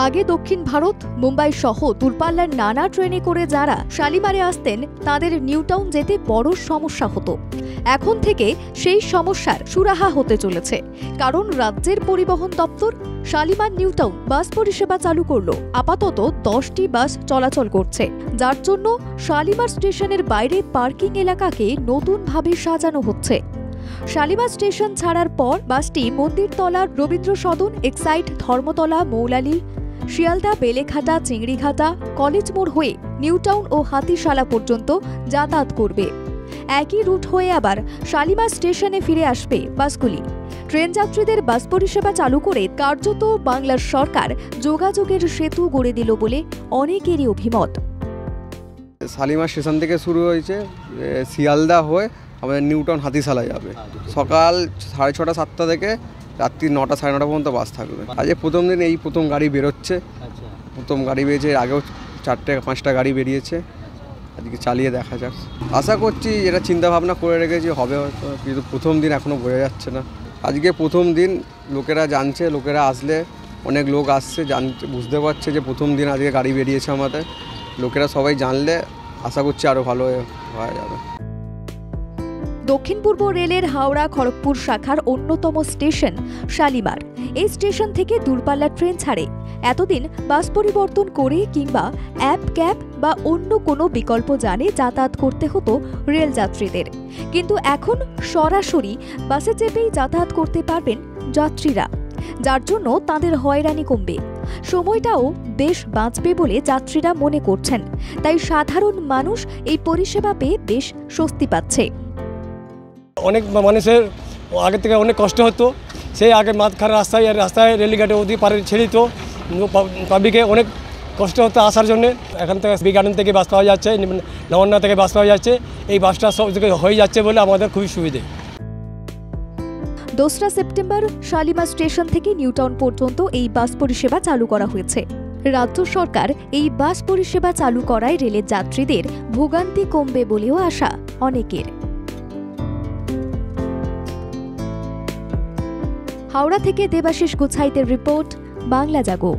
আগে দক্ষিণ ভারত, মুম্বাই সহ দূরপাল্লার নানা ট্রেনে করে যারা শালিমারে আসতেন তাদের নিউটাউন যেতে বড় সমস্যা হতো। এখন থেকে সেই সমস্যার সুরাহা হতে চলেছে, কারণ রাজ্যের পরিবহন দপ্তর শালিমার নিউটাউন বাস পরিষেবা চালু করল। আপাতত 10টি বাস চলাচল করছে, যার জন্য শালিমার স্টেশনের বাইরে পার্কিং এলাকাকে নতুনভাবে সাজানো হচ্ছে। শালিমার স্টেশন ছাড়ার পর বাসটি মন্দিরতলা, রবীন্দ্র সদন, এক্সাইড, ধর্মতলা, মৌলালি, শিয়ালদা, বেলেঘাটা, চিংড়িঘাটা, কলেজ মোড় হয়ে নিউটাউন ও হাতিশালা পর্যন্ত যাতায়াত করবে। একই রুট হয়ে আবার শালিমার স্টেশনে ফিরে আসবে বাসগুলি। ট্রেন যাত্রীদের বাস পরিষেবা চালু করে কার্যত বাংলার সরকার যোগাযোগের সেতু গড়ে দিল বলে অনেকেরই অভিমত। শালিমার স্টেশন থেকে শুরু হয়েছে, শিয়ালদা হয়ে আমাদের নিউটাউন হাতিশালা যাবে। সকাল 6:30 7টা থেকে রাত্রি 9টা 9:30 পর্যন্ত বাস থাকবে। আজকে প্রথম দিন, এই প্রথম গাড়ি বেরোচ্ছে। প্রথম গাড়ি বেরিয়েছে, আগেও 4-5টা গাড়ি বেরিয়েছে। আজকে চালিয়ে দেখা যাক। আশা করছি, এটা চিন্তা ভাবনা করে রেখেছি হবে হয়তো, কিন্তু প্রথম দিন এখনও বোঝা যাচ্ছে না। আজকে প্রথম দিন, লোকেরা জানছে, লোকেরা আসলে অনেক লোক আসছে, জানতে বুঝতে পারছে যে প্রথম দিন আজকে গাড়ি বেরিয়েছে আমাদের। লোকেরা সবাই জানলে আশা করছি আরও ভালো হয়ে যাবে। দক্ষিণ পূর্ব রেলের হাওড়া খড়গপুর শাখার অন্যতম স্টেশন শালিমার। এই স্টেশন থেকে দূরপাল্লার ট্রেন ছাড়ে। এতদিন বাস পরিবর্তন করে কিংবা অ্যাপ, ক্যাব বা অন্য কোনো বিকল্প যানে যাতায়াত করতে হতো রেল যাত্রীদের, কিন্তু এখন সরাসরি বাসে চেপেই যাতায়াত করতে পারবেন যাত্রীরা, যার জন্য তাদের হয়রানি কমবে, সময়টাও বেশ বাঁচবে বলে যাত্রীরা মনে করছেন। তাই সাধারণ মানুষ এই পরিষেবা পেয়ে বেশ স্বস্তি পাচ্ছে। অনেক মানুষের আগে থেকে অনেক কষ্ট হতো, সেই আগে মাঝখানে রাস্তায় রেলগেটে ওদিকে পারে ছেড়ে দিত, পাবলিকে অনেক কষ্ট হতো আসার জন্য। এখান থেকে বি গার্ডেন থেকে বাস পাওয়া যাচ্ছে, নবান্না থেকে বাস পাওয়া যাচ্ছে। এই বাসটা সব জায়গায় হয়ে যাচ্ছে বলে আমাদের খুবই সুবিধে। 2রা সেপ্টেম্বর শালিমার স্টেশন থেকে নিউটাউন পর্যন্ত এই বাস পরিষেবা চালু করা হয়েছে। রাজ্য সরকার এই বাস পরিষেবা চালু করায় রেলের যাত্রীদের ভোগান্তি কমবে বলেও আশা অনেকের। হাওড়া থেকে দেবাশিস গুছাইতের রিপোর্ট, বাংলা জাগো।